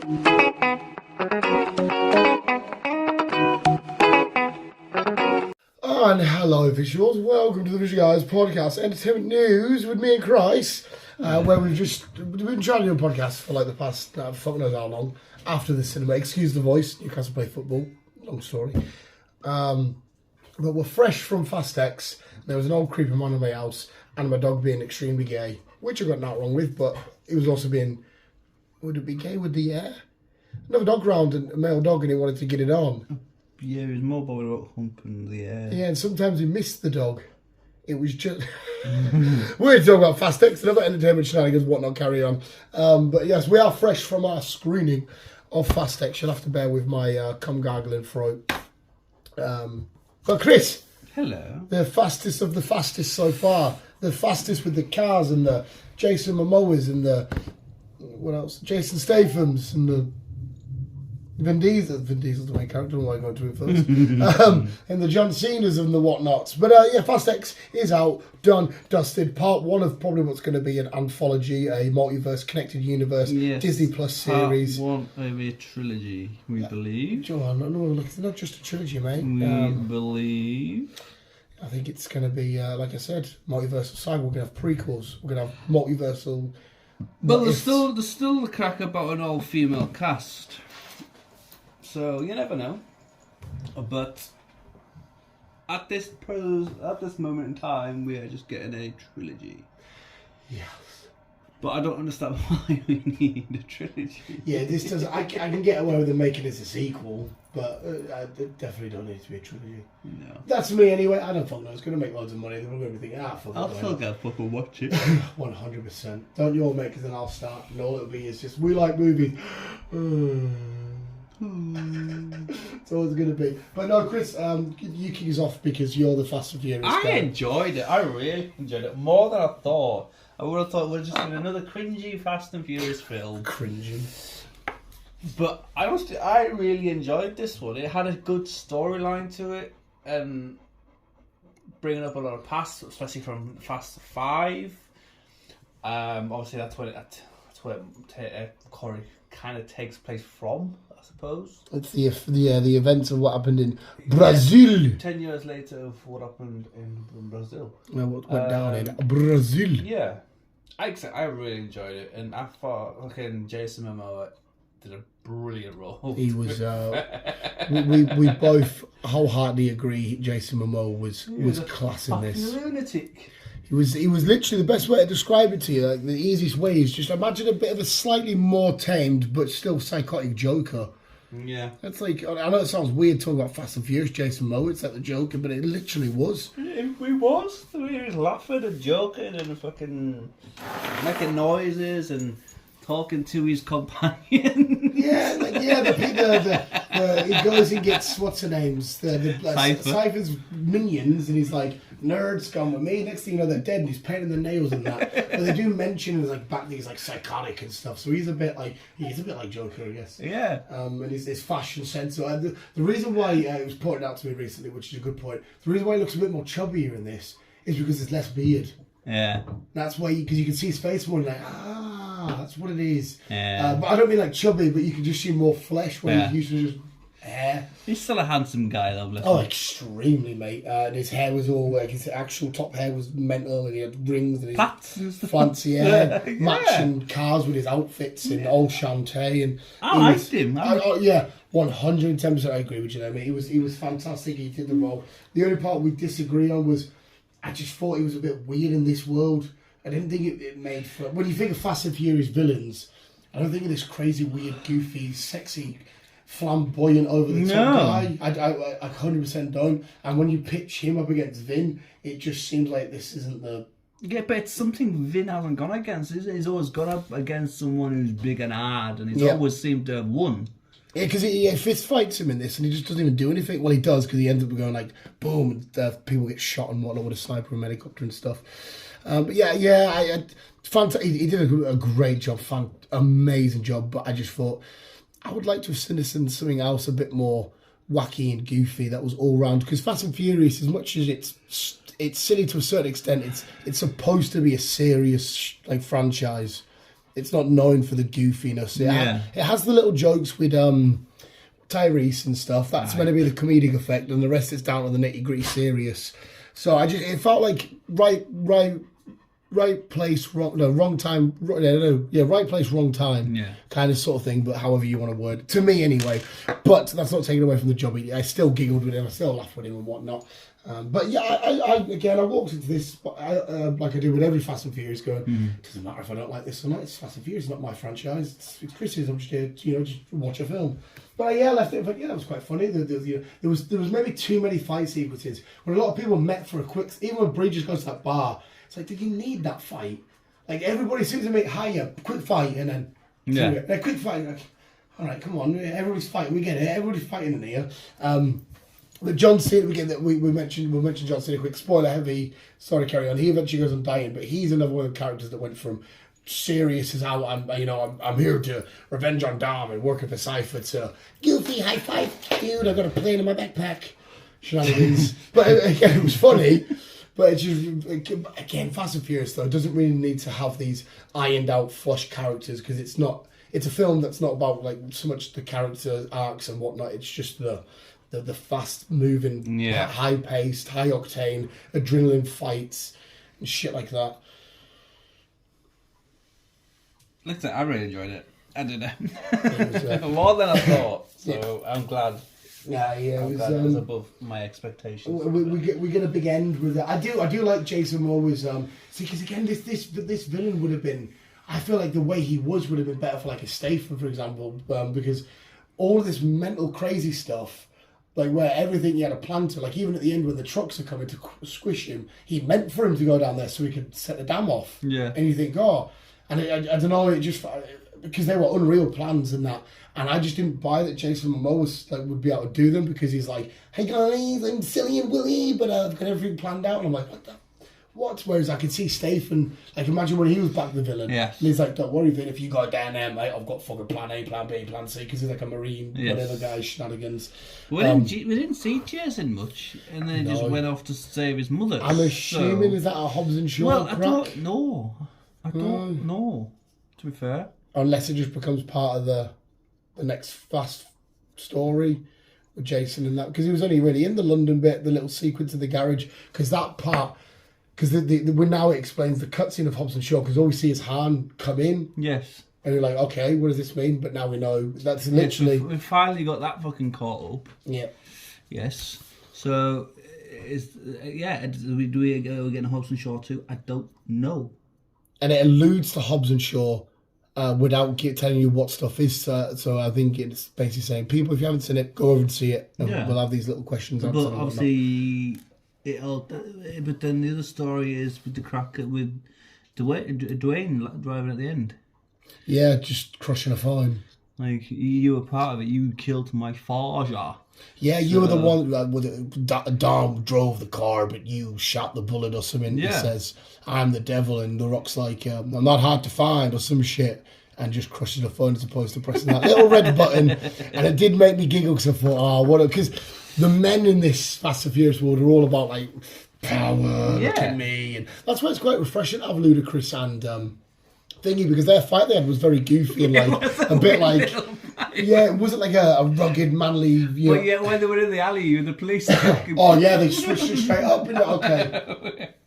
And hello visuals, welcome to the Visual Guyz podcast, entertainment news with me and Guyz, where we've been trying to do a podcast for like the past, fuck knows how long, after the cinema. Excuse the voice, Newcastle play football, long story. But we're fresh from Fast X. There was an old creepy man in my house, and my dog being extremely gay, which I got nothing wrong with, but he was also being, would it be gay with the air? Another dog round, a male dog, and he wanted to get it on. Yeah, he was more bothered about humping the air. Yeah, and sometimes he missed the dog. It was just... We're talking about Fast X and other entertainment shenanigans, whatnot, carry on. But yes, we are fresh from our screening of Fast X. You'll have to bear with my cum gargling throat. But Chris... Hello. The fastest of the fastest so far. The fastest with the cars and the Jason Momoas and the... What else? Jason Stathams and the... Vin Diesel's the main character, I don't know why I go to it first. And the John Cena's and the whatnots. But yeah, Fast X is out, done, dusted. Part one of probably what's going to be an anthology, a multiverse, connected universe, yes, Disney Plus series. Part one of a trilogy, we believe. Joe, no, it's not just a trilogy, mate. We believe. I think it's going to be, like I said, multiversal cycle. We're going to have prequels. We're going to have multiversal... But there's still the crack about an all-female cast. So you never know, but at this moment in time, we are just getting a trilogy. Yes. But I don't understand why we need a trilogy. Yeah, this does. I can get away with them making this a sequel, but I definitely don't need it to be a trilogy. No. That's me anyway. I don't fucking know. It's going to make loads of money. They're going to be thinking, fuck it. I'll still go fucking watch it. 100%. Don't you all, mate? Because then I'll start, and all it'll be is just we like movies. It's always going to be. But no, Chris, you kick us off because you're the Fast and Furious guy. I enjoyed it. I really enjoyed it. More than I thought. I would have thought we're just doing another cringy Fast and Furious film. Cringing. But I really enjoyed this one. It had a good storyline to it. And bringing up a lot of past, especially from Fast 5. Obviously, that's where Corey kind of takes place from, I suppose. It's the events of what happened in Brazil. Yeah, 10 years later of what happened in Brazil. Well, what went down in Brazil. Yeah. I really enjoyed it. And I thought Jason Momoa did a brilliant role. He was... we both wholeheartedly agree Jason Momoa was class in this. Lunatic. He was literally, the best way to describe it to you, like the easiest way is just imagine a bit of a slightly more tamed but still psychotic Joker. Yeah. That's like, I know it sounds weird talking about Fast and Furious Jason Momoa, it's like the Joker, but it literally was. It was. He was laughing and joking and fucking making noises and talking to his companion. Yeah, he goes and gets, what's her names? Cypher's minions, and he's like, nerds, come with me. Next thing you know, they're dead, and he's painting the nails and that. But they do mention his back that he's psychotic and stuff. So he's a bit like Joker, I guess. Yeah. And his fashion sense. So the reason why it was pointed out to me recently, which is a good point. The reason why he looks a bit more chubbier in this is because there's less beard. Yeah. That's why, because you can see his face more, like that's what it is. Yeah. But I don't mean like chubby, but you can just see more flesh where you usually just hair. He's still a handsome guy, though. Oh, extremely, mate. And his hair was all his actual top hair was mental, and he had rings and his fancy hair, matching cars with his outfits in old Shantae. And I liked him. Yeah, 110%. I agree with you there, mate. He was fantastic. He did the role. The only part we disagree on was I just thought he was a bit weird in this world. I didn't think it made for... When you think of Fast and Furious villains, I don't think of this crazy, weird, goofy, sexy, flamboyant, over-the-top guy. I 100% don't. And when you pitch him up against Vin, it just seems like this isn't the... Yeah, but it's something Vin hasn't gone against. He's always gone up against someone who's big and hard, and he's always seemed to have won. Yeah, because he fist fights him in this, and he just doesn't even do anything. Well, he does, because he ends up going boom, and people get shot and whatnot with a sniper and helicopter and stuff. But he did a great job, amazing job. But I just thought I would like to have seen this in something else a bit more wacky and goofy that was all round. Because Fast and Furious, as much as it's silly to a certain extent, it's supposed to be a serious franchise. It's not known for the goofiness. Yeah. It has the little jokes with Tyrese and stuff. That's meant to be the comedic effect, and the rest is down to the nitty-gritty serious. So it felt like right place, wrong time. Right place, wrong time. Yeah. Kind of sort of thing, but however you want to word it. To me, anyway. But that's not taken away from the job. I still giggled with him. I still laughed with him and whatnot. But yeah, I walked into this like I do with every Fast and Furious, going, doesn't matter if I don't like this or not. It's Fast and Furious, it's not my franchise. It's Chris's. I'm just here, just watch a film. But I left it. But yeah, it was quite funny. There was maybe too many fight sequences when a lot of people met for a quick. Even when Brie just goes to that bar, it's like, did you need that fight? Like everybody seems to make higher, quick fight, and then a quick fight. Like, all right, come on, everybody's fighting. We get it. Everybody's fighting in here. But John Cena, we mentioned John Cena quick. Spoiler heavy. Sorry, carry on. He eventually goes on dying, but he's another one of the characters that went from serious as how I'm here to revenge on Dom and working for Cypher to goofy high five, dude. I got a plane in my backpack. Shenanigans. But again, it was funny. But it's just, again, Fast and Furious though doesn't really need to have these ironed out flush characters because it's not. It's a film that's not about like so much the character arcs and whatnot. It's just the fast moving, high paced, high octane, adrenaline fights and shit like that. Listen, I really enjoyed it. I did it. More than I thought. So I'm glad. Yeah, I'm glad it was above my expectations. We get a big end with it. I do like Jason Momoa's because again this villain would have been. I feel like the way he would have been better for like a Statham, for example, because all this mental crazy stuff. Like where everything he had a plan to, like even at the end when the trucks are coming to squish him, he meant for him to go down there so he could set the dam off. Yeah. And you think, and I don't know, it just because they were unreal plans and that, and I just didn't buy that Jason Momoa was, like, would be able to do them because he's like, hey guys, I'm silly and willy, but I've got everything planned out, and I'm like, what? Whereas I could see Statham, like imagine when he was back the villain. Yeah. And he's like, don't worry, Vin, if you go down there, mate, I've got fucking plan A, plan B, plan C, because he's like a Marine, whatever guy, shenanigans. We didn't see Jason much, and then he just went off to save his mother. I'm assuming, is that a Hobbs and Shaw Well, crap? I don't know, to be fair. Unless it just becomes part of the next Fast story with Jason and that. Because he was only really in the London bit, the little sequence in the garage, because that part... Because now it explains the cutscene of Hobbs and Shaw, because all we see is Han come in. Yes. And you're like, okay, what does this mean? But now we know that's literally... We finally got that fucking caught up. Yeah. Yes. So, do we go again Hobbs and Shaw too? I don't know. And it alludes to Hobbs and Shaw without telling you what stuff is. So I think it's basically saying, people, if you haven't seen it, go over and see it. And we'll have these little questions answered. But obviously... But then the other story is with the crack with Dwayne driving at the end. Yeah, just crushing a phone. Like, you were part of it. You killed my father. Yeah, you were the one Dom drove the car, but you shot the bullet or something. Yeah. It says, I'm the devil, and The Rock's like, I'm not hard to find or some shit. And just crushes the phone as opposed to pressing that little red button. And it did make me giggle because I thought, because the men in this Fast and Furious world are all about like power, look at me. And that's why it's quite refreshing to have Ludacris and Thingy, because their fight they had was very goofy and like a bit like... Yeah, it wasn't like a rugged, manly... Well, yeah, when they were in the alley with the police... they switched it straight up.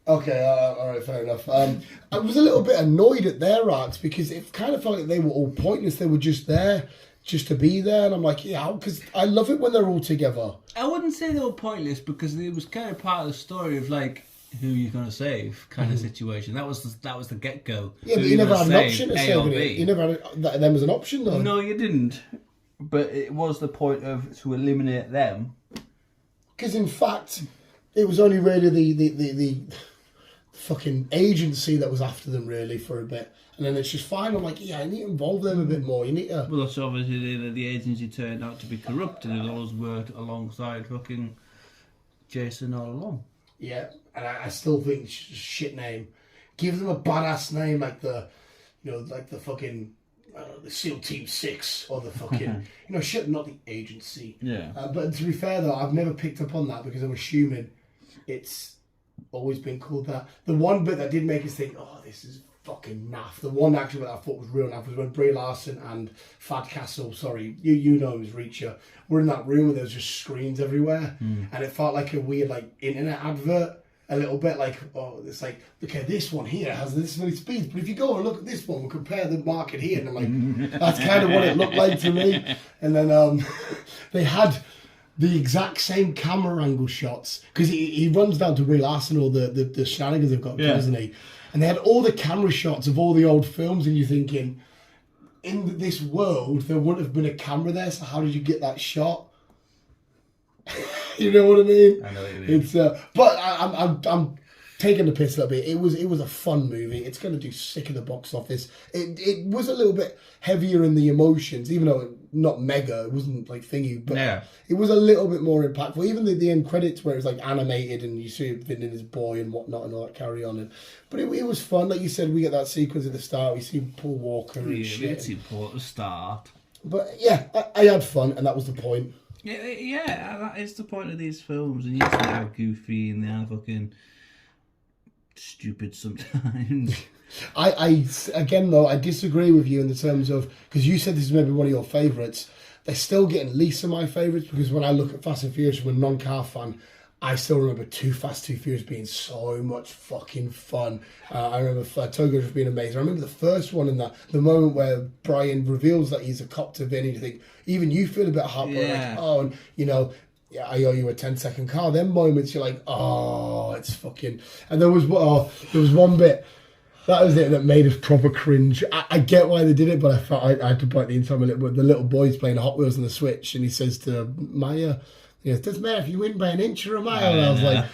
Okay, all right, fair enough. I was a little bit annoyed at their arcs because it kind of felt like they were all pointless. They were just there, just to be there. And I'm like, because I love it when they're all together. I wouldn't say they were pointless because it was kind of part of the story of like, who you're going to save kind of situation. That was the get-go. Yeah, but you never had an option to save it. You never had them as an option, though. No, you didn't. But it was the point of to eliminate them. Because in fact, it was only really the fucking agency that was after them really for a bit. And then it's just fine. I'm like, I need to involve them a bit more. You need to... Well, that's obviously the agency turned out to be corrupt and it always worked alongside fucking Jason all along. Yeah, and I still think shit name. Give them a badass name like the fucking the SEAL Team 6 or the fucking shit, not the agency. Yeah. But to be fair though, I've never picked up on that because I'm assuming it's always been called that. The one bit that did make us think, this is fucking naff. The one actually that I thought was real naff was when Brie Larson and Fad Castle, you know him as Reacher, were in that room where there was just screens everywhere, and it felt like a weird like internet advert. A little bit like, oh, it's like, okay, this one here has this many speeds, but if you go and look at this one and compare the market here, and I'm like, that's kind of what it looked like to me. And then they had the exact same camera angle shots, because he runs down to Brie Larson, all the shenanigans they've got, doesn't he? And they had all the camera shots of all the old films, and you're thinking, in this world, there wouldn't have been a camera there, so how did you get that shot? You know what I mean? I know what you mean. It's but I'm taking the piss a little bit. It was a fun movie. It's going to do sick in the box office. It was a little bit heavier in the emotions, even though not mega. It wasn't like thingy, but it was a little bit more impactful. Even the end credits where it was like animated and you see Vin and his boy and whatnot and all that carry on. But it was fun. Like you said, we get that sequence at the start. We see Paul Walker and shit. It's important to start. But yeah, I had fun, and that was the point. Yeah, that is the point of these films, and you see how goofy and they are fucking stupid sometimes. I again though, I disagree with you in the terms of, because you said this is maybe one of your favourites. They're still getting least of my favourites, because when I look at Fast and Furious from a non-car fan, I still remember Too Fast, Too Furious being so much fucking fun. I remember Togo just being amazing. I remember the first one, in that the moment where Brian reveals that he's a cop to Vin, and you think, even you feel a bit heartbroken, like, oh, and you know, yeah, I owe you a 10-second car. Them moments you're like, oh, it's fucking. And there was one bit. That was it that made us proper cringe. I get why they did it, but I felt I had to bite the inside a little bit. The little boy's playing Hot Wheels on the Switch, and he says to Maya, he goes, doesn't matter if you win by an inch or a mile. And I was like,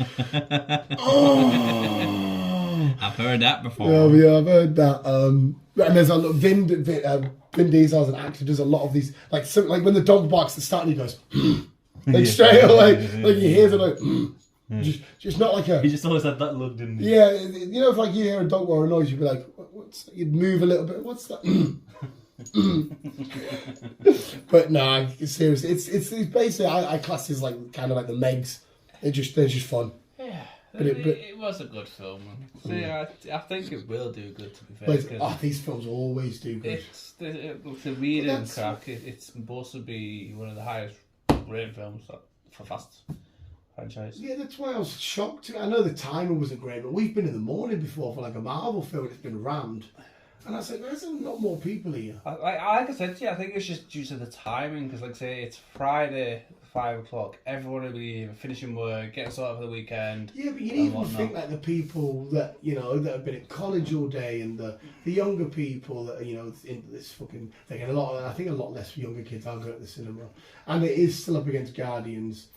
oh. I've heard that before. Yeah, I've heard that. And there's a lot, Vin Diesel as an actor does a lot of these, like when the dog barks at the start and he goes, like straight away, like you hear it like, just not like a. He just always had that look, didn't he? Yeah, you know, if like you hear a dog or a noise, you'd be like, what's? You'd move a little bit. What's that? But no, seriously, it's basically I class this like kind of like the Megs. They're just fun. Yeah, but it was a good film. See, I think it will do good, to be fair. But these films always do good. It's the reading crack. It's supposed to be one of the highest rated films for Fast franchise. Yeah, that's why I was shocked. I know the timing wasn't great, but we've been in the morning before for like a Marvel film. It's been rammed. And I said, there's not more people here. Like I said to you, I think it's just due to the timing, because like say it's Friday, 5 o'clock, everyone will be finishing work, getting sorted for the weekend. Yeah, but you even think like the people that, you know, that have been at college all day, and the younger people that are, you know, into this fucking thing. And I think a lot less younger kids are going to the cinema. And it is still up against Guardians,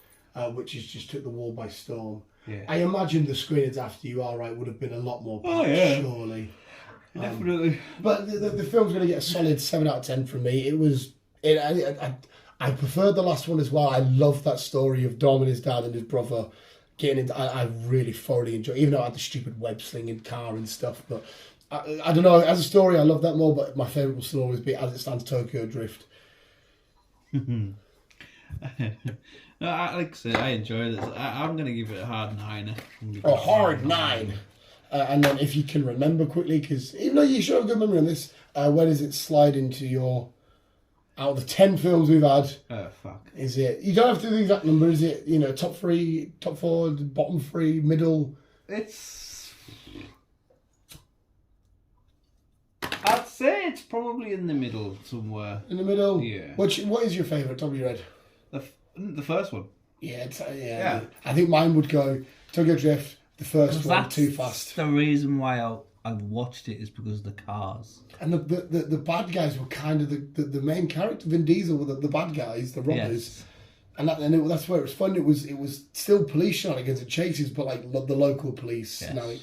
which has just took the wall by storm. Yeah. I imagine the screenings after You Are Right would have been a lot more packed, surely. Definitely. But the film's going to get a solid 7 out of 10 from me. I preferred the last one as well. I loved that story of Dom and his dad and his brother getting into. I really thoroughly enjoyed, even though I had the stupid web slinging car and stuff. But I don't know. As a story, I love that more. But my favourite will still always be, as it stands, Tokyo Drift. No, like I said, I enjoyed it. I'm going to give it a hard 9. A hard 9. And then if you can remember quickly, because even though you should have a good memory on this, where does it slide into your... Out of the 10 films we've had... Oh, fuck. Is it... You don't have to do the exact number. Is it, you know, top 3, top 4, bottom 3, middle? It's... I'd say it's probably in the middle somewhere. In the middle? Yeah. What is your favourite, top of your head? The first one. Yeah, yeah. I think mine would go Tokyo Drift, the first one, Too Fast. The reason why I watched it is because of the cars. And the bad guys were kind of the main character. Vin Diesel were the bad guys, the robbers. Yes. That's where it was fun. It was still police shenanigans and chases, but like the local police. Yes. You know,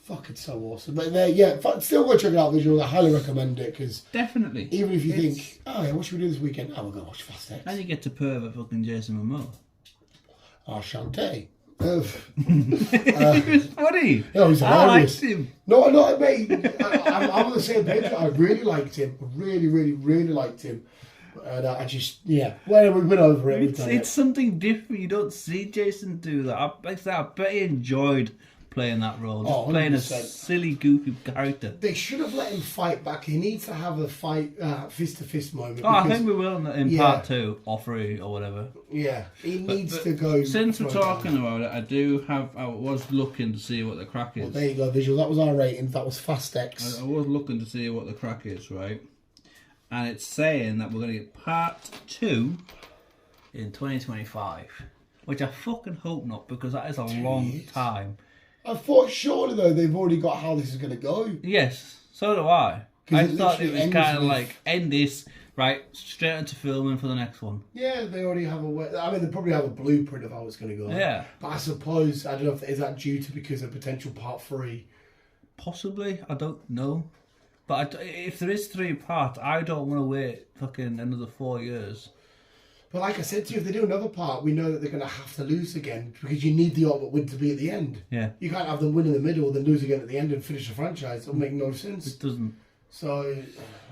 fucking so awesome. But still go check it out, visual. I highly recommend it, because definitely, even if you think, oh yeah, what should we do this weekend? Oh, we'll go watch Fast X. And you get to pervert fucking Jason Momoa. Enchanté. He was funny. No, he's hilarious. I liked him. No, mate. I'm on the same page. I really liked him. Really, really, really liked him. And I just, well, we've been over it. It's something different. You don't see Jason do that. I bet he enjoyed playing that role. Oh, Just playing a 100%. silly, goofy character. They should have let him fight back. He needs to have a fight, fist-to-fist moment. Oh, I because- think we will in part 2 or 3 or whatever. Yeah, he needs to go. Since we're throw it down. talking about it, I was looking to see what the crack is. Well, there you go, visual. That was our rating. That was Fast X. I was looking to see what the crack is, right? And it's saying that we're going to get part 2 in 2025. Which I fucking hope not, because that is a long time. I thought surely though they've already got how this is going to go. Yes, so do I. 'Cause I it thought it literally was ends kind of with- like, end this, right, straight into filming for the next one. Yeah, they already have a way. I mean, they probably have a blueprint of how it's going to go. Yeah. But I suppose I don't know if is that due to because of potential part 3. Possibly, I don't know. But if there is 3 parts, I don't want to wait fucking another 4 years. But like I said to you, if they do another part, we know that they're going to have to lose again because you need the ultimate win to be at the end. Yeah. You can't have them win in the middle, then lose again at the end and finish the franchise. It'll make no sense. It doesn't. So,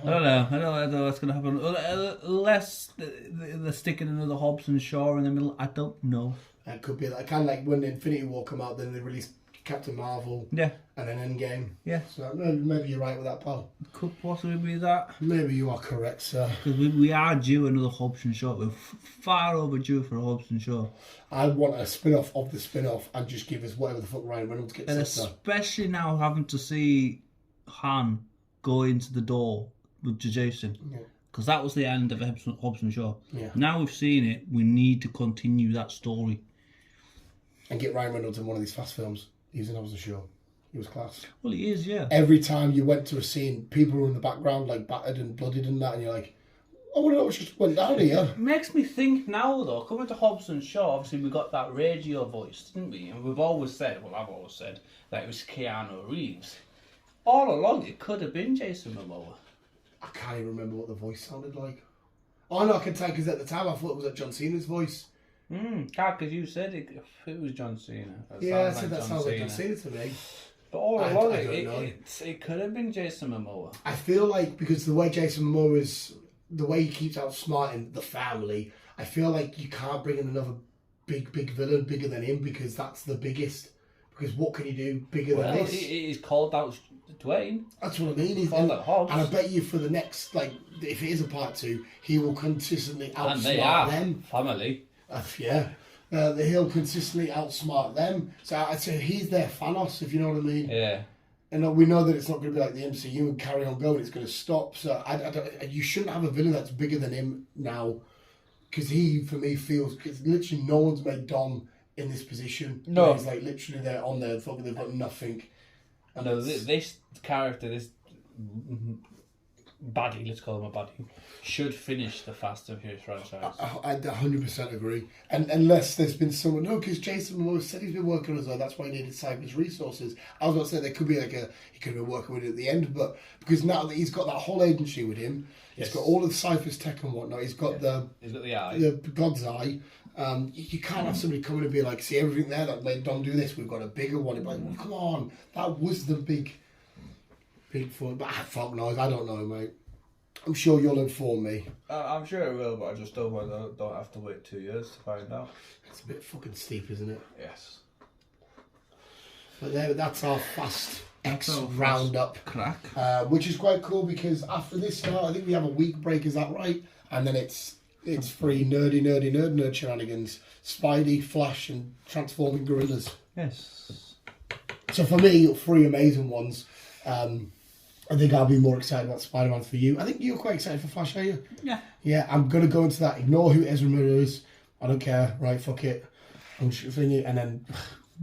I don't know. I don't know what's going to happen. Unless they're sticking another Hobbs and Shaw in the middle. I don't know. it could be like, kind of like when Infinity War come out, then they released Captain Marvel Yeah. and then Endgame. Yeah. So maybe you're right with that, pal. Could possibly be that. Maybe you are correct, sir. Because we are due another Hobbs and Shaw. We're far overdue for a Hobbs and Shaw. I want a spin-off of the spin-off and just give us whatever the fuck Ryan Reynolds gets. And us, especially now having to see Han go into the door with Jason. Yeah. Because that was the end of Hobbs and Shaw. Yeah. Now we've seen it, we need to continue that story. And get Ryan Reynolds in one of these fast films. He was in Hobbs and Shaw. He was class. Well, he is, yeah. Every time you went to a scene, people were in the background, like battered and bloodied and that, and you're like, I want to know what just went down here. Makes me think now, though, coming to Hobbs and Shaw, obviously we got that radio voice, didn't we? And we've always said, well, I've always said, that it was Keanu Reeves. All along, it could have been Jason Momoa. I can't even remember what the voice sounded like. Oh no, I can tell because at the time I thought it was like John Cena's voice. Because you said it was John Cena. Yeah, I said that sounds like John Cena to me. But all I along, don't know. it could have been Jason Momoa. I feel like because the way Jason Momoa is, the way he keeps outsmarting the family, I feel like you can't bring in another big villain bigger than him because that's the biggest. Because what can you do bigger than this? He's called out Dwayne. That's what I mean. He's Called out Hobbs. and I bet you for the next, like, if it is a part 2, he will consistently And they outsmart are them. family. Yeah. He'll consistently outsmart them. So I'd say he's their Thanos, if you know what I mean. Yeah. And we know that it's not going to be like the MCU and carry on going. It's going to stop. So I don't, you shouldn't have a villain that's bigger than him now. Because he, for me, feels... Because literally no one's made Dom in this position. No. He's like literally there on there. Fucking, they've got nothing. And No, it's- this character, this baddie, let's call him a baddie, should finish the Fast and Furious franchise. I 100% agree. And unless there's been someone... No, because Jason Momoa said he's been working on it as well. That's why he needed Cyber's resources. I was about to say there could be like a... He could have been working with it at the end, but... Because now that he's got that whole agency with him, Yes. he's got all of Cypher's tech and whatnot, he's got He's got the eye. the God's Eye. You can't have somebody coming and be like, see everything there that made Dom do this, we've got a bigger one. You're like, well, come on, that was the big fun. But fuck knows, I don't know, mate. I'm sure you'll inform me. I'm sure it will, but I just don't have to wait 2 years to find out. It's a bit fucking steep, isn't it? Yes. But there, that's our Fast X That's our Fast roundup, Crack. which is quite cool because after this now, I think we have a week break. Is that right? And then it's free nerd shenanigans, Spidey, Flash, and transforming gorillas. Yes. So for me, 3 amazing ones. I think I'll be more excited about Spider-Man for you. I think you're quite excited for Flash, are you? Yeah. Yeah, I'm going to go into that. Ignore who Ezra Miller is. I don't care. Right, fuck it. I'm thinking, and then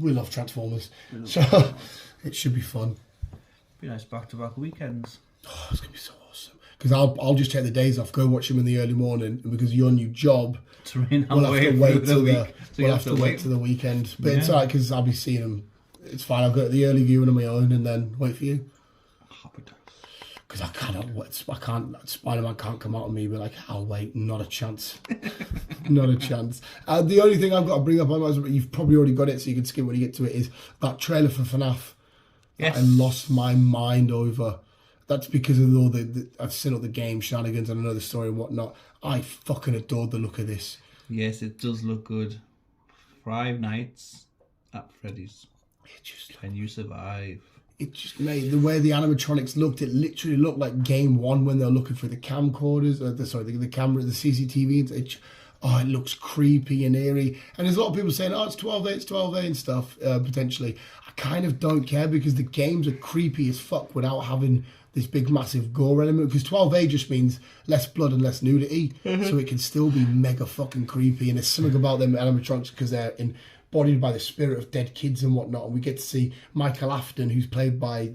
we love Transformers. So it should be fun. Be nice back-to-back weekends. Oh, it's going to be so awesome. Because I'll just take the days off, go watch them in the early morning, and because of your new job, we'll have to wait till to the weekend. But it's alright because I'll be seeing them. It's fine. I'll go to the early viewing on my own and then wait for you. Because I cannot wait. Spider-Man can't come out of me. But like, I'll wait. Not a chance. Not a chance. The only thing I've got to bring up, but you've probably already got it, so you can skip when you get to it. Is that trailer for FNAF? Yes. I lost my mind over. That's because of all I've seen all the game shenanigans and I know the story and whatnot. I fucking adored the look of this. Yes, it does look good. 5 Nights at Freddy's. Can you survive? It just made the way the animatronics looked. It literally looked like Game 1 when they're looking for the camcorders. The camera, the CCTV. It looks creepy and eerie. And there's a lot of people saying, "Oh, it's 12A, it's 12A and stuff." Potentially, I kind of don't care because the games are creepy as fuck without having this big massive gore element. Because 12A just means less blood and less nudity, so it can still be mega fucking creepy. And there's something about them animatronics because they're embodied by the spirit of dead kids and whatnot. And we get to see Michael Afton, who's played by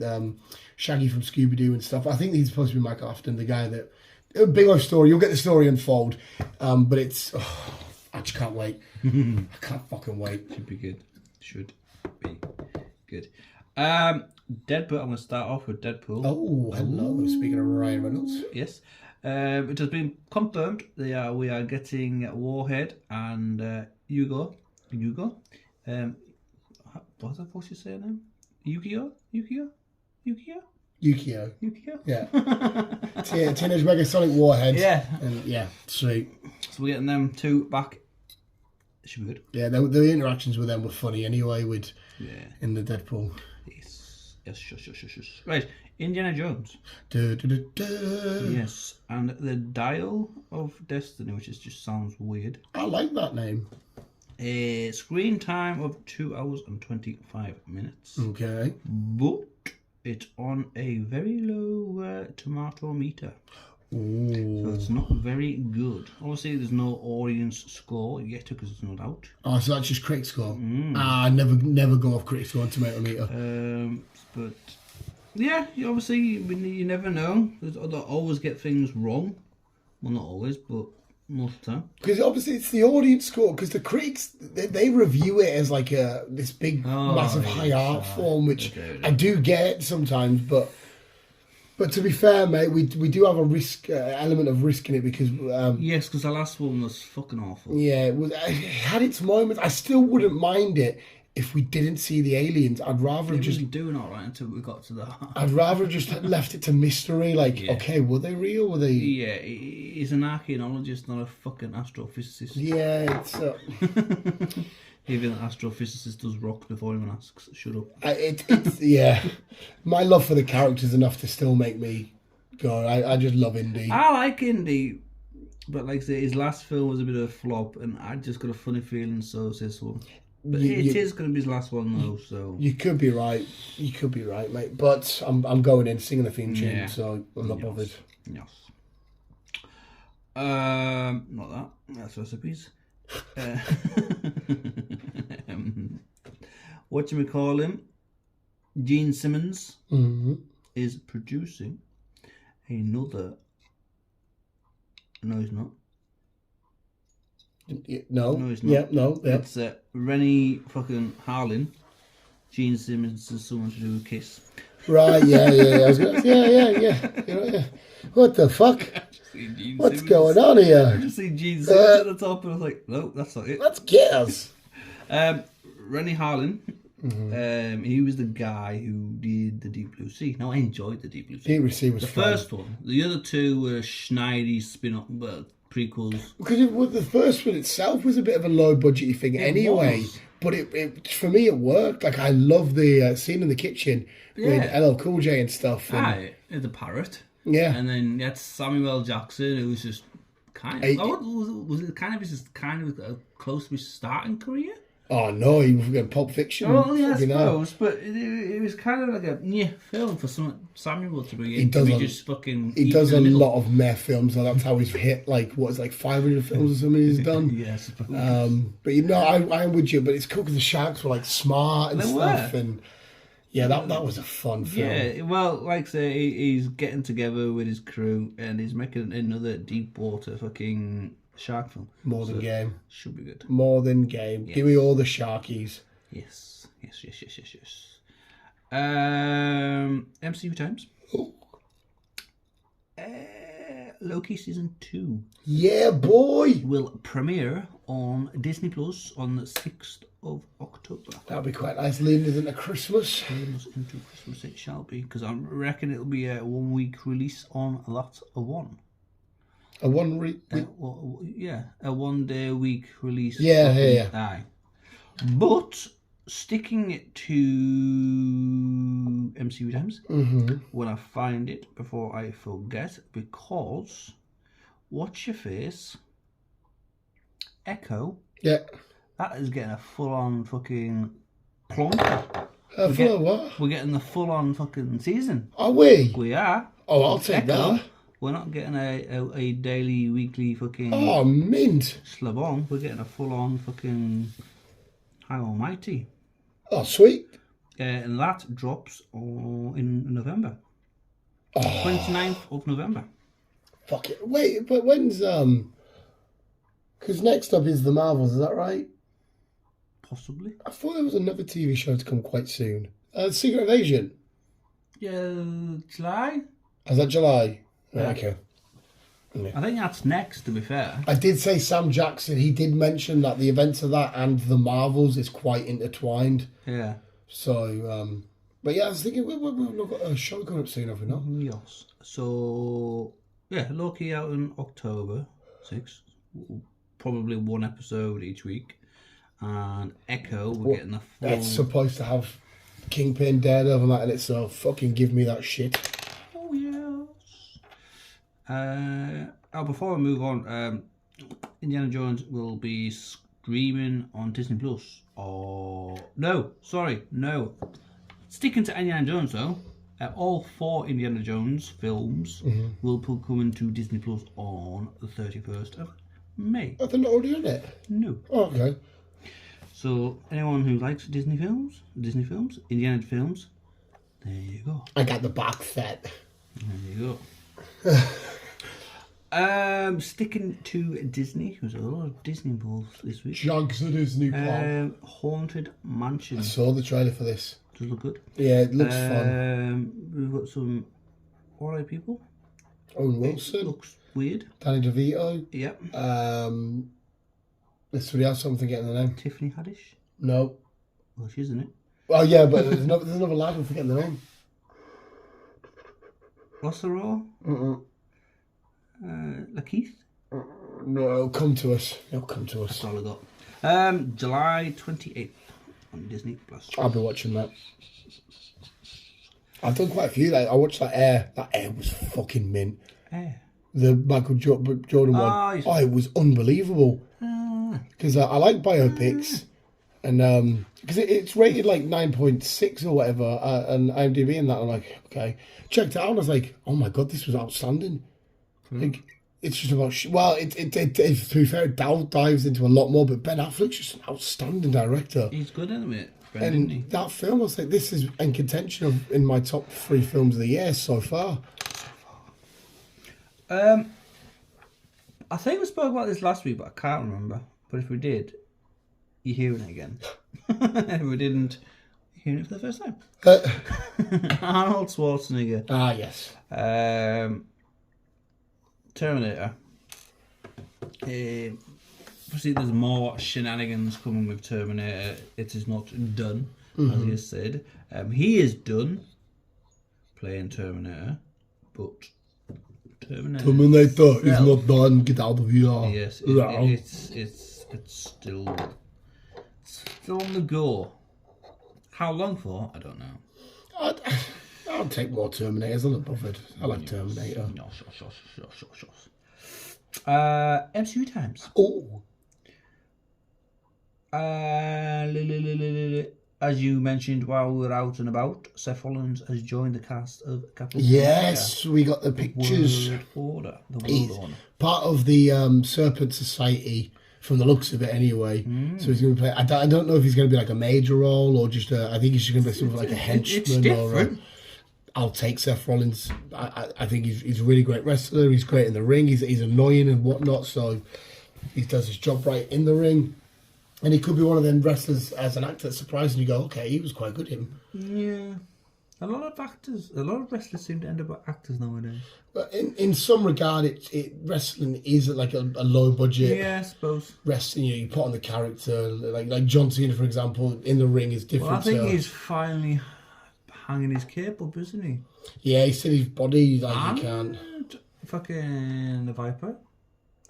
Shaggy from Scooby-Doo and stuff. I think he's supposed to be Michael Afton, the guy that... A big old story. You'll get the story unfold. But it's... I just can't wait. I can't fucking wait. Should be good. Should be good. Deadpool. I'm going to start off with Deadpool. Oh, hello. Speaking of Ryan Reynolds. Yes. It has been confirmed. We are getting Warhead and Hugo. What's your surname? Yukio? Yukio. Yukio? Yeah. Teenage Megasonic Warhead. Yeah. And yeah, sweet. So we're getting them two back. It should be good. Yeah, the interactions with them were funny anyway in the Deadpool. Yes. Right, Indiana Jones. Du. Yes, and the Dial of Destiny, which just sounds weird. I like that name. A screen time of 2 hours and 25 minutes. Okay. But it's on a very low tomato meter. Ooh. So it's not very good. Obviously, there's no audience score yet because it's not out. Oh, so that's just critic score. I never go off critic score on tomato meter. But yeah, you never know. They always get things wrong. Well, not always, but most of the time. Because obviously it's the audience score. Because the critics they review it as like this big massive high art form, which I do get sometimes, but. But to be fair, mate, we do have a risk element of risk in it because yes, because the last one was fucking awful. Yeah, it had its moments. I still wouldn't mind it if we didn't see the aliens. I'd rather just doing all right until we got to the. I'd rather just left it to mystery. Like, okay, were they real? Were they? Yeah, he's an archaeologist, not a fucking astrophysicist. Yeah, it's. Even an astrophysicist does rocks before anyone asks. Shut up. It's yeah. My love for the characters enough to still make me go. I just love Indy. I like Indy, but like I say, his last film was a bit of a flop, and I just got a funny feeling. So is this one. But it is going to be his last one though. So you could be right. You could be right, mate. But I'm going in singing the theme tune, so I'm not bothered. Yes. Not that. That's recipes. Whatchamacallhim, Gene Simmons is producing another. No, he's not. No, he's not. Yeah, no. Yeah. It's Rennie fucking Harlin. Gene Simmons is someone to do with Kiss. Right, yeah. I was gonna, yeah. What the fuck? What's going on here? I just see Gene Simmons at the top, and I was like, no, that's not it. Let's guess. Rennie Harlin. He was the guy who did the Deep Blue Sea. Now I enjoyed the Deep Blue Sea. Deep Blue Sea was the fun. first one. The other two were Schneidy spin-off prequels. Because the first one itself was a bit of a low budgety thing anyway. But it for me it worked. Like I love the scene in the kitchen with LL Cool J and stuff. And, the parrot. Yeah. And then you had Samuel Jackson, who was just kind of was it kind of close to his starting career. Oh no, he was going Pulp Fiction. Oh yeah, I suppose, but it was kind of like a film for Samuel to be. He does a lot of meh films, and that's how he's hit 500 films or something he's done. Yeah, I suppose. But I'm with you. But it's cool because the sharks were smart and stuff, and yeah, that was a fun film. Yeah, well, like I say, he's getting together with his crew and he's making another deep water fucking shark film. More than game. Should be good. More than game. Yes. Give me all the sharkies. Yes. MCU times. Oh. Loki season 2. Yeah, boy. Will premiere on Disney Plus on the 6th of October. That'll be quite nice. Leading into Christmas. Into Christmas it shall be, because I reckon it'll be a 1 week release on that one. A 1 week? A 1 day a week release. Yeah. Aye. But sticking to MCU times when I find it before I forget, because What's Your Face, Echo, Yeah. that is getting a full-on fucking plonker. What? We're getting the full-on fucking season. Are we? We are. Oh, I'll take that. We're not getting a daily, weekly fucking Oh, mint. slab-on. We're getting a full-on fucking High Almighty. Oh, sweet. And that drops in November. Oh. 29th of November. Fuck it. Wait, but when's because next up is the Marvels, is that right? Possibly. I thought there was another TV show to come quite soon. Secret Invasion. Yeah, July? Is that July? Yeah. Okay. I think that's next, to be fair. I did say Sam Jackson. He did mention that the events of that and the Marvels is quite intertwined. Yeah. So, but yeah, I was thinking we've got a show coming up soon, have we not? Yes. So, yeah, Loki out in October 6th. Probably one episode each week. And Echo, we're getting the full... It's supposed to have Kingpin, Daredevil, and that in it, so fucking give me that shit. Oh, yes. Before I move on, Indiana Jones will be streaming on Disney Plus. No. Sticking to Indiana Jones, though, all 4 Indiana Jones films will be coming to Disney Plus on the 31st of May. Oh, they're not already on it? No. Oh, okay. So, anyone who likes Disney films, Indiana films, there you go. I got the box set. There you go. Sticking to Disney, there's a lot of Disney balls this week. Jugs of Disney Club. Haunted Mansion. I saw the trailer for this. Does it look good? Yeah, it looks fun. We've got some alright people. Owen Wilson. It looks weird. Danny DeVito. Yep. There's somebody else I'm forgetting the name. Tiffany Haddish. No. Well, she isn't it? Oh yeah, but there's another lad I'm forgetting the name. What's the role? Lakeith? No, it'll come to us. That's all I got. July 28th on Disney Plus. I'll be watching that. I've done quite a few. Like, I watched that Air. That Air was fucking mint. Air. The Michael Jordan one. It was unbelievable. Because I like biopics. And because it's rated like 9.6 or whatever, and IMDb and that, I'm like, okay. Checked it out and I was like, oh my god, this was outstanding. Like, it's just about it to be fair, it dives into a lot more, but Ben Affleck's just an outstanding director. He's good at it, and that film, I was like, this is in contention in my top 3 films of the year so far. I think we spoke about this last week, but I can't remember. But if we did, you're hearing it again. If we didn't, you're hearing it for the first time. Arnold Schwarzenegger. Ah, yes. Terminator. Obviously, there's more shenanigans coming with Terminator. It is not done, as he has said. He is done playing Terminator, but Terminator is not done. Get out of here. Yes, it's still on the go. How long for? I don't know. I'll take more Terminators. I'm not bothered. I like Terminator. No, sure. MCU times. Oh. As you mentioned while we were out and about, Seth Rollins has joined the cast of Captain Yes, we got the pictures. World Order. Part of the Serpent Society, from the looks of it anyway. So he's going to play. I don't know if he's going to be like a major role or just I think he's just going to be something like a henchman. It's different. I'll take Seth Rollins. I think he's a really great wrestler. He's great in the ring. He's annoying and whatnot. So he does his job right in the ring. And he could be one of them wrestlers as an actor that's surprised and you go, okay, he was quite good, him. Yeah. A lot of wrestlers seem to end up actors nowadays. But in some regard, wrestling is like a low budget. Yeah, I suppose. Wrestling, you put on the character. Like John Cena, for example, in the ring is different. Well, I think he's finally hanging his cape up, isn't he? Yeah, he's still his body like he can't. Fucking the Viper.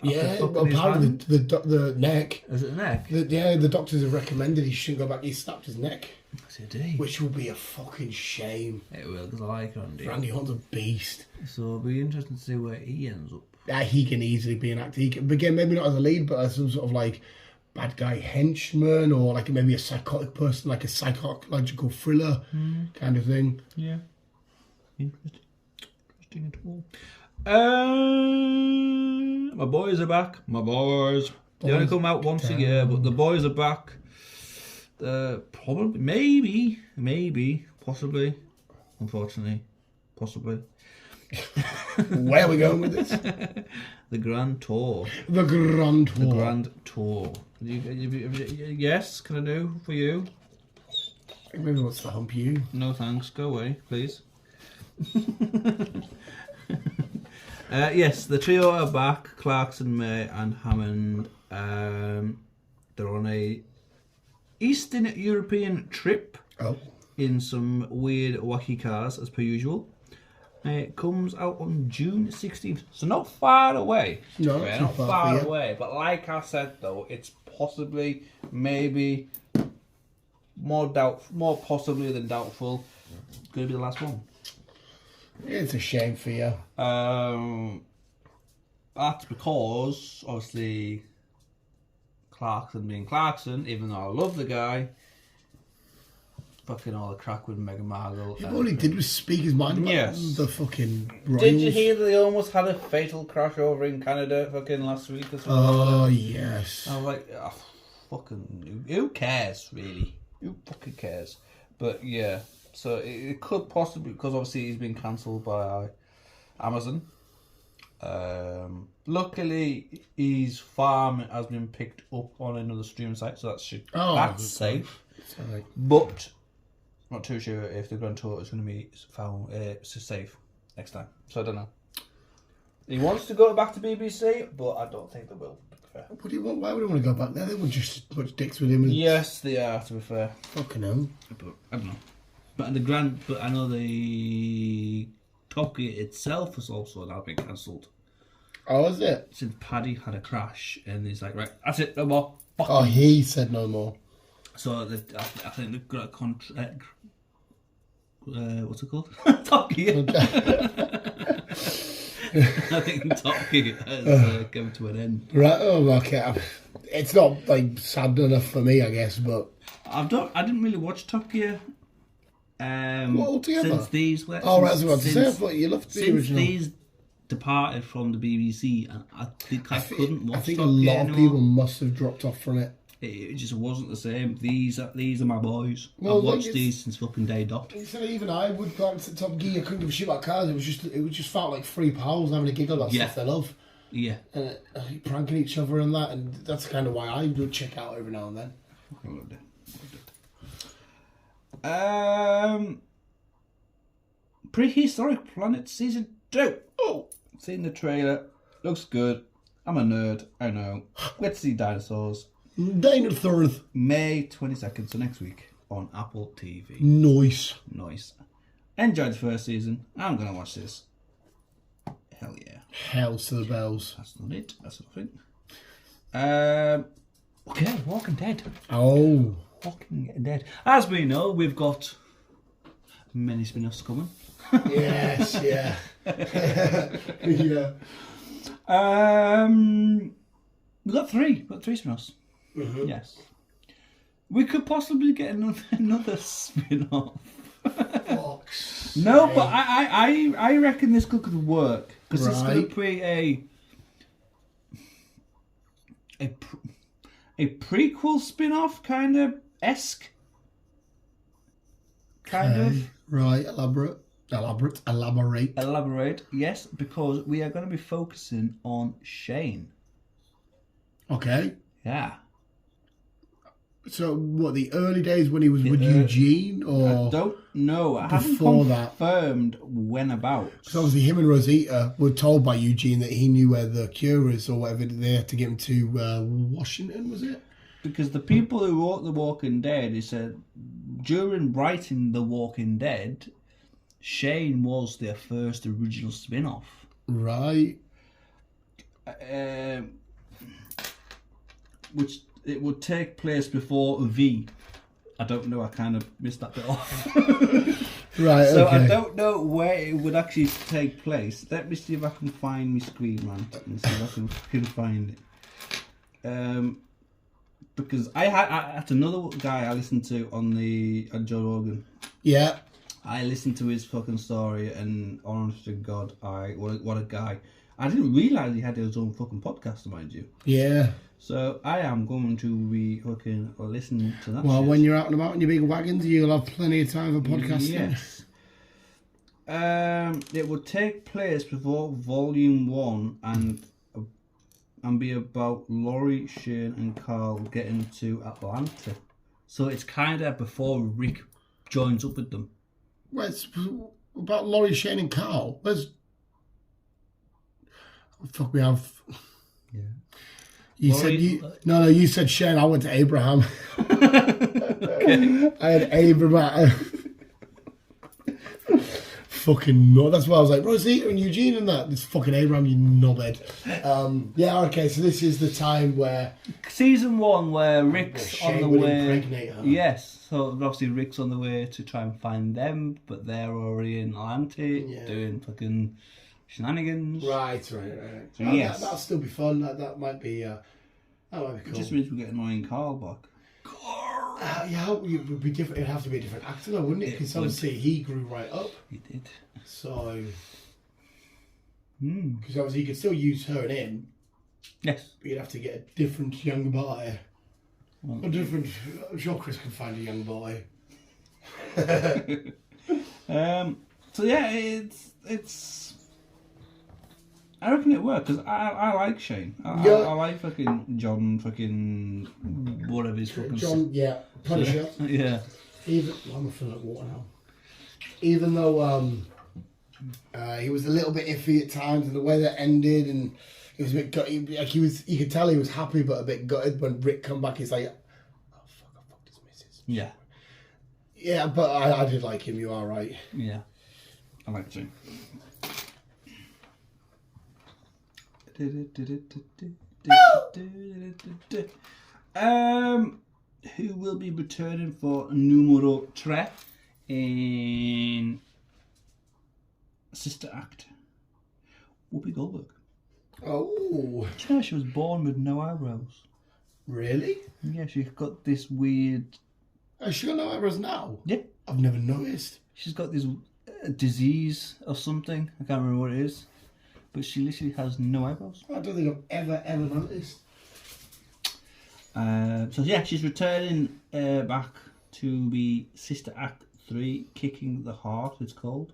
Yeah, fucking well, his apparently hand? the neck. Is it the neck? The doctors have recommended he shouldn't go back. He snapped his neck, Today. which will be a fucking shame. It will, because I like Randy. Randy Orton's a beast. So it'll be interesting to see where he ends up. He can easily be an actor. He can, again, maybe not as a lead, but as some sort of like bad guy henchman, or like maybe a psychotic person, like a psychological thriller kind of thing. Yeah. Interesting at all. My boys are back. My boys. They only come out once a year, but the boys are back. Probably, maybe, possibly, unfortunately, possibly. Where are we going with this? The Grand Tour. The Grand Tour. The Grand Tour. Yes, can I do for you? Maybe wants to hump you. No thanks. Go away, please. Yes, the trio are back. Clarkson, May, and Hammond. They're on a Eastern European trip Oh. in some weird, wacky cars, as per usual. It comes out on June 16th, so not far away. No, Not far away. But like I said, though, it's possibly, maybe, more possibly than doubtful, going to be the last one. It's a shame for you. That's because, obviously, Clarkson being Clarkson, even though I love the guy, fucking all the crack with Meghan Markle. All he did was speak his mind about Yes. the fucking royals. Did you hear that they almost had a fatal crash over in Canada fucking last week as well? Oh, yes. I was like, oh, fucking, who cares, really? Who fucking cares? But yeah, so it could possibly, because obviously he's been cancelled by Amazon. Luckily, his farm has been picked up on another streaming site, so that's safe. Sorry. But not too sure if the Grand Tour is going to be found safe next time. So I don't know. He wants to go back to BBC, but I don't think they will. To be fair. What do you want? Why would he want to go back there? They were just as much dicks with him as Yes, they are. To be fair. fucking hell. But I don't know. But I know the Top Gear itself has also now been cancelled. Oh, is it? Since Paddy had a crash, and he's like, right, that's it, no more. Fuck. Oh, he said no more. So I think they've got a contract. What's it called? Top Gear. I think Top Gear has come to an end. Right. Oh, okay. It's not like sad enough for me, I guess, but I didn't really watch Top Gear. What, altogether? Since these were. Oh, right, I was about to say, I thought you loved the since original. these departed from the BBC, and I think I couldn't watch. I think a Top Gear lot of anymore. people must have dropped off from it. It just wasn't the same. These are my boys. Well, I've like watched these since fucking day dot. So even I would glance at Top Gear. I couldn't give a shit about cars. It just felt like three pals having a giggle about stuff they love, Yeah. and pranking each other and that. And that's kind of why I do check out every now and then. I loved it. Prehistoric Planet Season 2. Oh, seen the trailer. Looks good. I'm a nerd. I know. Let's see dinosaurs. Dinosaurs. May 22nd, so next week on Apple TV. Nice. Nice. Enjoyed the first season. I'm gonna watch this. Hell yeah. Hells to the bells. That's not it. That's nothing. Okay, Walking Dead. Oh. Walking Dead. As we know, we've got many spin-offs coming. Yes, yeah. Yeah. We've got three. We've got three spin-offs. Mm-hmm. Yes. We could possibly get another spin-off. Fox. No, but I reckon this could work because it's going Right. to be a prequel spin-off kind of esque. Kind of. Right, elaborate. Elaborate, yes, because we are going to be focusing on Shane. Okay. Yeah. So, what, the early days when he was with Eugene, or... I don't know. I haven't Before that. confirmed when about. Because obviously him and Rosita were told by Eugene that he knew where the cure is, or whatever, they had to get him to Washington, was it? Because the people who wrote The Walking Dead, he said, during writing The Walking Dead, Shane was their first original spin-off. Right. which it would take place before V. I don't know. I kind of missed that bit off. Right. So okay. I don't know where it would actually take place. Let me see if I can find my screen rant and see if I can find it. Because that's another guy I listened to on Joe Rogan. Yeah. I listened to his fucking story, and honest to God, what a guy. I didn't realise he had his own fucking podcast, mind you. Yeah. So I am going to be fucking listening to that. Well, shit. when you're out and about in your big wagons, you'll have plenty of time for podcasting. Yes. It would take place before Volume 1 and be about Laurie, Shane and Carl getting to Atlanta. So it's kind of before Rick joins up with them. Well, it's about Laurie, Shane and Carl. Where's... Fuck me off. Yeah. You Laurie... said... you said Shane. I went to Abraham. Okay. I had Abraham. Fucking no. That's why I was like, Rosita and Eugene and that. This fucking Abraham, you knobhead. Yeah, okay, so this is the time where... Season 1 where Rick's Shane on the would way... impregnate her. Yes, so obviously Rick's on the way to try and find them, but they're already in Atlanta doing fucking shenanigans. Right. So yes. that'll still be fun. That might be cool. It just means we get annoying Carl back. Yeah, it would be different. It'd have to be a different actor, though, wouldn't it? Because obviously he grew right up. He did. So, because obviously you could still use her and him. Yes. But you'd have to get a different young boy. Well, A different. I'm sure Chris can find a young boy. So yeah, it's. I reckon it worked because I like Shane. I like fucking John, fucking whatever his fucking. John, yeah, Punisher. Yeah. I'm filling up water now. Even though he was a little bit iffy at times, and the way that ended, and he was a bit gutted. Like you could tell he was happy but a bit gutted when Rick come back. He's like, "Oh fuck, I fucked his missus." Yeah. Yeah, but I did like him. You are right. Yeah. I like Shane. Who will be returning for numero 3 in Sister Act? Whoopi Goldberg. Oh, Yeah, she was born with no eyebrows. really? Yeah, she's got this weird. Has she got no eyebrows now? Yeah, I've never noticed. she's got this disease or something. I can't remember what it is, but she literally has no eyebrows. I don't think I've ever noticed. So yeah, she's returning back to be Sister Act 3, Kicking the Heart, it's called.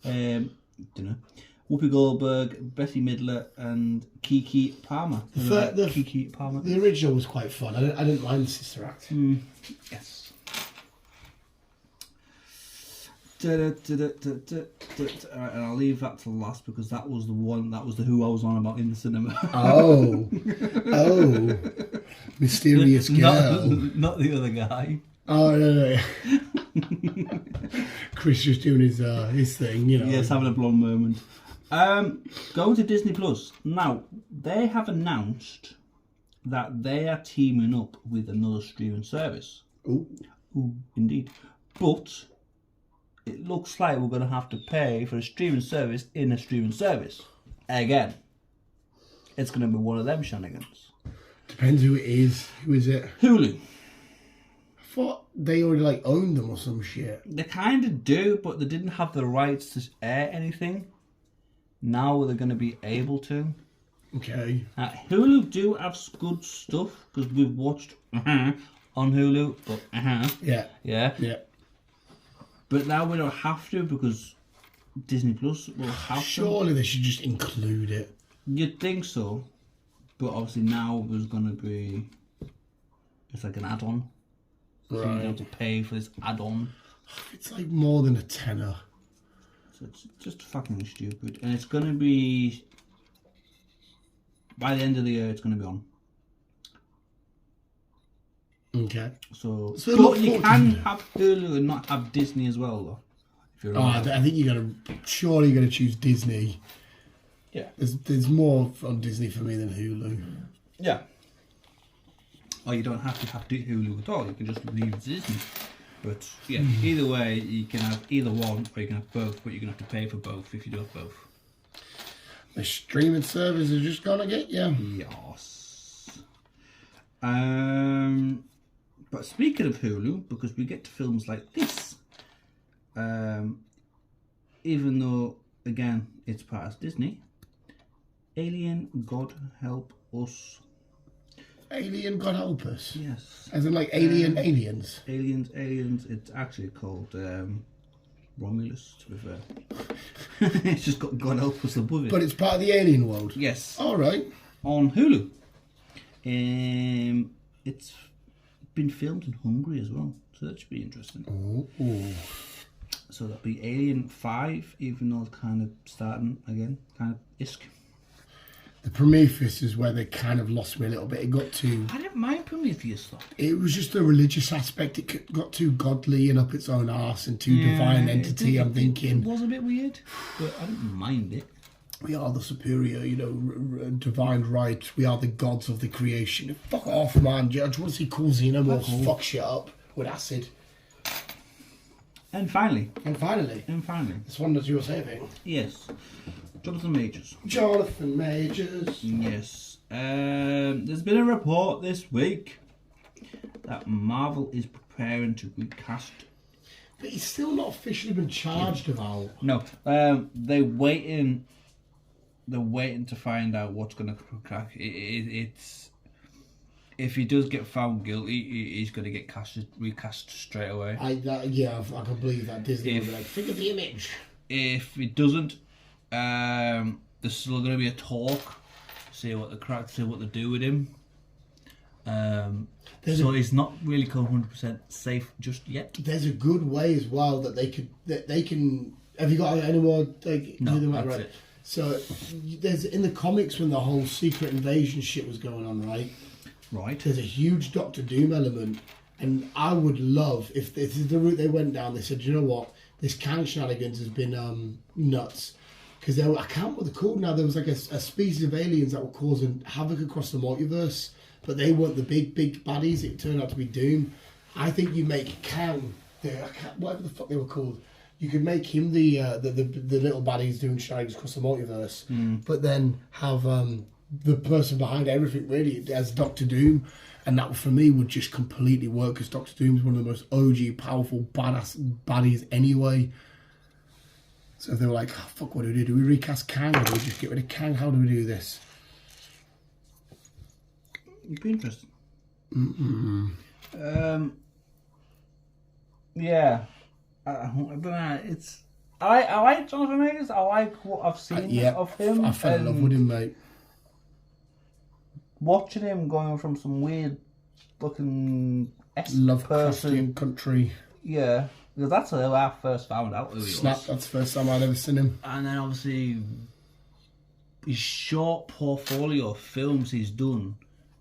Don't know. Whoopi Goldberg, Bette Midler, and Kiki Palmer. Kiki Palmer. The original was quite fun. I didn't mind Sister Act. Yes. Alright, and I'll leave that to last because that was the who I was on about in the cinema. Oh, mysterious girl. Not the other guy. Oh no. Chris just doing his thing, you know. Yes, having a blonde moment. Going to Disney Plus. Now, they have announced that they are teaming up with another streaming service. Ooh, Indeed. But it looks like we're going to have to pay for a streaming service in a streaming service. Again. It's going to be one of them shenanigans. depends who it is. Who is it? Hulu. I thought they already owned them or some shit. They kind of do, but they didn't have the rights to air anything. Now they're going to be able to. Okay. Hulu do have good stuff because we've watched on Hulu, but Yeah. But now we don't have to because Disney Plus will have to. Surely they should just include it. You'd think so, but obviously now there's going to be. It's like an add-on. So you have to pay for this add-on. It's like more than a tenner. So it's just fucking stupid. And it's going to be... By the end of the year, it's going to be on. Okay. So look but you forward can to have Hulu and not have Disney as well, though. If you're I think you're gonna choose Disney. Yeah. There's more on Disney for me than Hulu. Yeah. Or you don't have to have Hulu at all. You can just leave Disney. But yeah, either way, you can have either one, or you can have both. But you're gonna have to pay for both if you do have both. The streaming service is just gonna get you. Yes. But speaking of Hulu, because we get to films like this, even though again it's part of Disney, Alien, God Help Us. Alien, God help us. Yes. As in like aliens. Aliens. It's actually called Romulus, to be fair. It's just got God Help Us above it. But it's part of the alien world. Yes. All right. On Hulu. It's been filmed in Hungary as well, so that should be interesting. Ooh. So that'll be Alien 5, even though it's kind of starting again, kind of isk. The Prometheus is where they kind of lost me a little bit. It got too... I didn't mind Prometheus though. It was just the religious aspect. It got too godly and up its own arse and too divine entity. I'm thinking... It was a bit weird, but I didn't mind it. We are the superior, divine right. We are the gods of the creation. Fuck off, man. I just want to see cool xenomorphs fuck shit up with acid. And finally. This one that you were saving. Yes. Jonathan Majors. Jonathan Majors. Yes. There's been a report this week that Marvel is preparing to recast. But he's still not officially been charged about. No. They're waiting to find out what's going to crack. It's if he does get found guilty, he's going to get recast straight away. I can believe that. Disney will be like, figure the image. If he doesn't, there's still going to be a talk, see what they do with him. So he's not really 100% safe just yet. There's a good way as well that they can. Have you got any more? No, that's it. So there's in the comics when the whole secret invasion shit was going on, right? Right. There's a huge Doctor Doom element, and I would love if this is the route they went down. They said, you know what, this Kang shenanigans has been nuts. Because I can't remember what they're called now. There was like a species of aliens that were causing havoc across the multiverse, but they weren't the big baddies. It turned out to be Doom. I think you make Kang, whatever the fuck they were called, you could make him the little baddies doing shenanigans across the multiverse, but then have the person behind everything really as Doctor Doom, and that for me would just completely work because Doctor Doom is one of the most OG, powerful, badass baddies anyway. So if they were like, oh, fuck, what do we do? Do we recast Kang or do we just get rid of Kang? How do we do this? It'd be interesting. Yeah. I don't know. I like Jonathan Majors. I like what I've seen of him. I fell in love with him, mate. Watching him going from some weird looking Lovecraftian country. Yeah. Because that's how I first found out who he was. That's the first time I'd ever seen him. And then obviously his short portfolio of films he's done,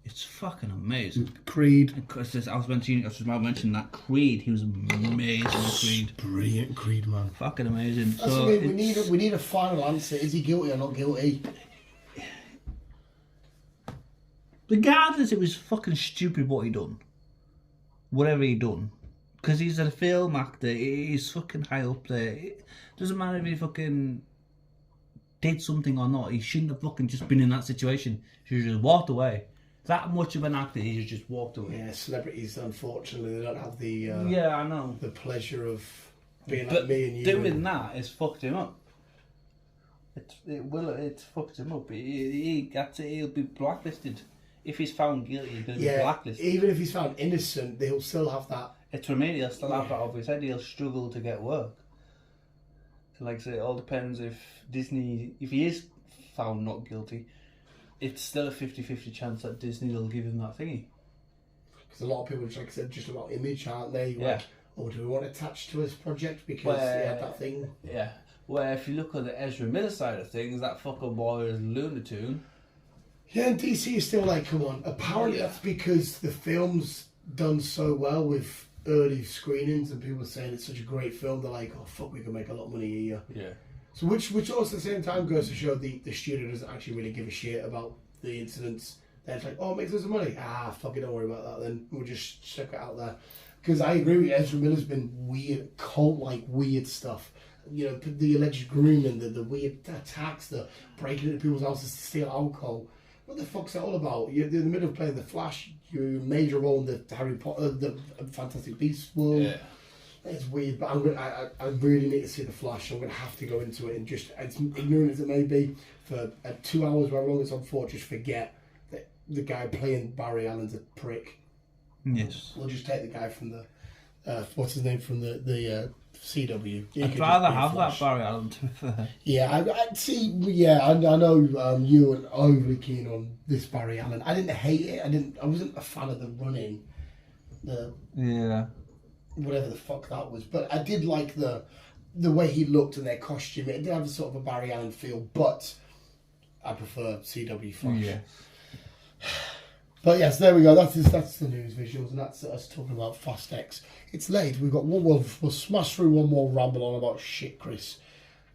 it's fucking amazing. Creed. I was about to mention that Creed. He was amazing in Creed. Brilliant Creed, man. Fucking amazing. That's so what we need a final answer. Is he guilty or not guilty? Regardless, it was fucking stupid what he done. Whatever he done. Because he's a film actor, he's fucking high up there. It doesn't matter if he fucking did something or not, he shouldn't have fucking just been in that situation. He should have just walked away. That much of an actor, he should have just walked away. Yeah, celebrities, unfortunately, they don't have the I know. The pleasure of being But like me and you. doing that has fucked him up. It's fucked him up. He'll be blacklisted. If he's found guilty, he's going to be blacklisted. Even if he's found innocent, they'll still have that. It's for me, he'll still have that over his head. He'll struggle to get work. So like I say, it all depends if he is found not guilty, it's still a 50-50 chance that Disney will give him that thingy. Because a lot of people, like I said, just about image, aren't they? Yeah. Like, oh, do we want to attach to his project because he had that thing? Yeah. Where if you look at the Ezra Miller side of things, that fucking boy is Looney Tune. Yeah, and DC is still like, come on. Apparently that's because the film's done so well with early screenings and people are saying it's such a great film. They're like, oh fuck, we can make a lot of money here. Yeah. So which also at the same time goes to show the studio doesn't actually really give a shit about the incidents. They're like, oh, it makes loads of money. Fuck it, don't worry about that then. We'll just check it out there. Because I agree with you, Ezra Miller's been weird, cult-like weird stuff. You know, the alleged grooming, the weird attacks, the breaking into people's houses to steal alcohol. What the fuck's that all about? You're in the middle of playing The Flash. You're a major role in the Harry Potter, the Fantastic Beasts world. Yeah. It's weird, but I really need to see The Flash. I'm going to have to go into it and just, as ignorant as it may be, for 2 hours, however long it's on for, just forget that the guy playing Barry Allen's a prick. Yes. We'll just take the guy from the, what's his name, from the CW. I'd rather have that Barry Allen, to be fair. Yeah, I see. Yeah, I know you were overly keen on this Barry Allen. I didn't hate it. I wasn't a fan of the running, Yeah. whatever the fuck that was. But I did like the way he looked and their costume. It did have a sort of a Barry Allen feel, but I prefer CW Flash. Yeah. But yes, there we go. That's the news visuals, and that's us talking about Fast X. It's late. We've got one. We'll smash through one more ramble on about shit, Chris,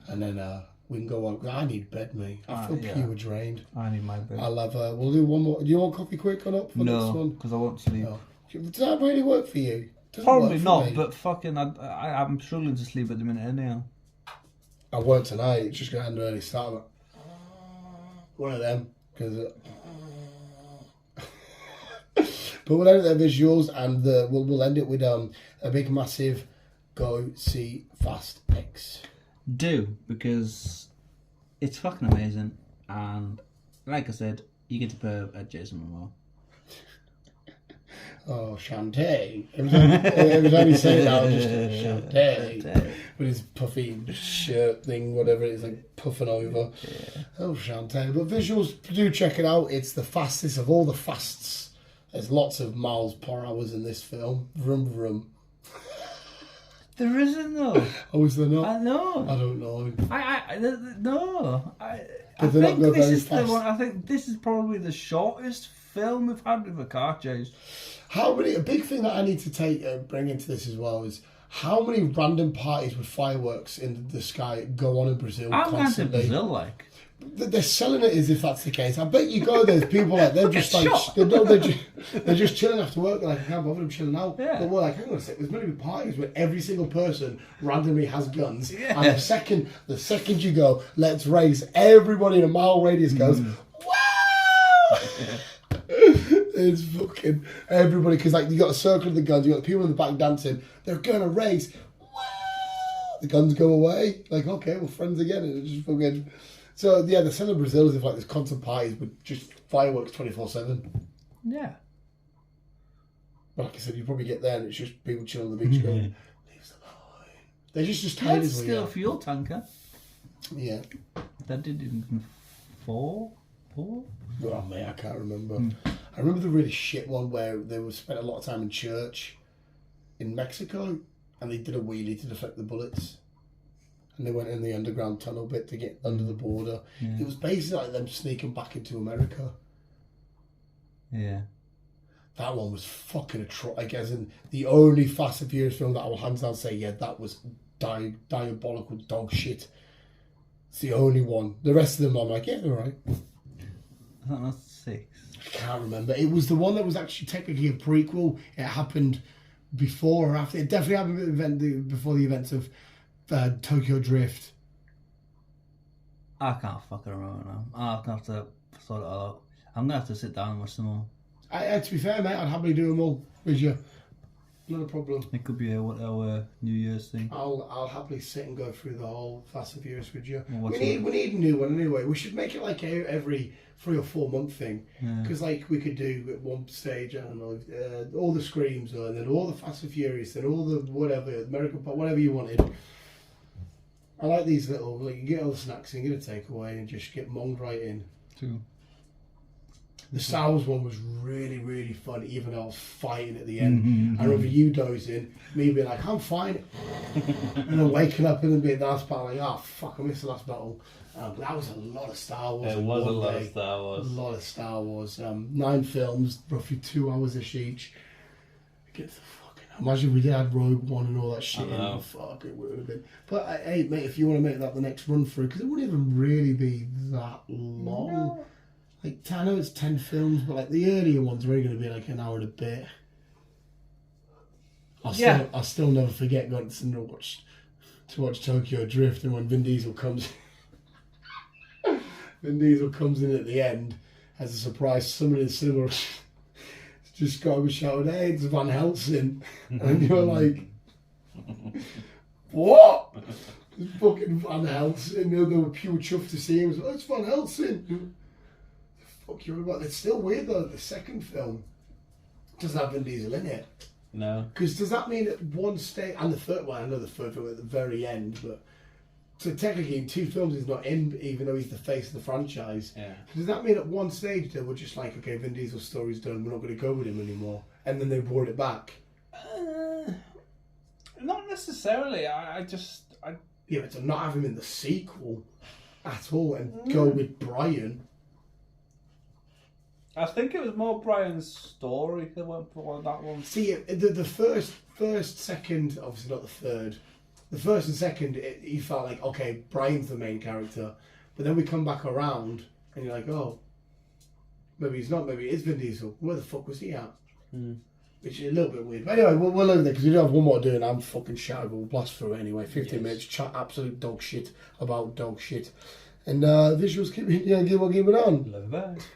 and then we can go on. I need bed, mate. I feel pure drained. I need my bed. I'll have. We'll do one more. Do you want coffee quick or not for this No, one? because I won't sleep. No. Does that really work for you? Doesn't Probably work for not, me. but fucking, I'm struggling to sleep at the minute anyhow. I won't tonight. It's just gonna end early start. One of them, because. But we'll end it there visuals, and we'll end it with a big massive go see Fast X. Do, because it's fucking amazing, and like I said, you get to purr at Jason Momoa. Oh, Shantae. It was only saying that, just Shantae. With his puffy shirt thing, whatever it is, like puffing over. Yeah. Oh, Shantae. But visuals, do check it out. It's the fastest of all the fasts. There's lots of miles per hour in this film. Vroom, vroom. There isn't though. Oh, is there not? I know. I don't know. No. I But they're not think going this very is the fast. one. I think this is probably the shortest film we've had with a car chase. How many? A big thing that I need to bring into this as well is how many random parties with fireworks in the sky go on in Brazil I'm going to constantly. Brazil, like. They're selling it as if that's the case. I bet you go there's people like they're just like shot. they're just chilling after work. They're like, I can't bother them chilling out. Yeah. But we're like, hang on a sec. There's going to be parties where every single person randomly has guns, Yeah. and the second you go, let's race. Everybody in a mile radius goes, wow. It's fucking everybody, because like you got a circle of the guns, you got the people in the back dancing. They're gonna race. Wow. The guns go away. Like, okay, we're friends again, and it's just fucking. So yeah, the selling Brazil is like there's constant parties with just fireworks 24/7. Yeah. But like I said, you probably get there and it's just people chilling on the beach going, leave us alone. They're just tired That's as we still a are. fuel tanker. Yeah. That did in four? Oh mate, I can't remember. I remember the really shit one where they were spent a lot of time in church in Mexico, and they did a wheelie to deflect the bullets. And they went in the underground tunnel bit to get under the border. Yeah. It was basically like them sneaking back into America. Yeah. That one was fucking atrocious. I guess in the only Fast and Furious film that I will hands down say, yeah, that was diabolical dog shit. It's the only one. The rest of them, I'm like, yeah, they're right. I think that's 6. I can't remember. It was the one that was actually technically a prequel. It happened before or after. It definitely happened before the events of Tokyo Drift. I can't fucking remember now. I'll have to sort it out. I'm going to have to sit down and watch them all. To be fair, mate, I'd happily do them all with you. Not a problem. It could be our New Year's thing. I'll happily sit and go through the whole Fast and Furious with you. Well, We need a new one anyway. We should make it like every 3 or 4 month thing. Yeah. Because like we could do at one stage, I don't know, all the Screams, and then all the Fast and Furious, and all the whatever, American Pop, whatever you wanted. I like these little, like you get all the snacks and you get a takeaway and just get monged right in. Too. The Star Wars one was really, really fun, even though I was fighting at the end. I remember you dozing, me being like, I'm fine. And then waking up and then being the last battle, like, oh fuck, I missed the last battle. But that was a lot of Star Wars. It was a lot of Star A Wars. lot of Star Wars. 9 films, roughly 2 hours each. Get the fucking Imagine if we did have Rogue One and all that shit. I know. Fuck, it would have been. But hey, mate, if you want to make that the next run through, because it wouldn't even really be that long. No. Like, I know it's 10 films, but like the earlier ones are only going to be like an hour and a bit. I'll still never forget going to cinema to watch Tokyo Drift, and when Vin Diesel comes in at the end as a surprise. Someone in the cinema just got up and shouted, "Hey, it's Van Helsing," and you're like, "What?" It's fucking Van Helsing. They were pure chuffed to see him. It was like, "It's Van Helsing." The fuck you're about? It's still weird though. The second film doesn't have Vin Diesel in it. No. Because does that mean at one stage, and the third one, I know the third film at the very end, but so technically in 2 films he's not in, even though he's the face of the franchise. Yeah. Does that mean at one stage they were just like, okay, Vin Diesel's story's done, we're not going to go with him anymore, and then they brought it back? Not necessarily. Yeah, but to not have him in the sequel at all and go with Brian. I think it was more Brian's story that went for that one. See, the first, second, obviously not the third. The first and second, you felt like, okay, Brian's the main character. But then we come back around, and you're like, oh, maybe he's not, maybe it is Vin Diesel. Where the fuck was he at? Which is a little bit weird. But anyway, we'll leave it there, because we do have one more to do, and I'm fucking shy, but we'll blast through it anyway. 15 minutes, chat absolute dog shit about dog shit. And visuals keep, keep it on. Love that.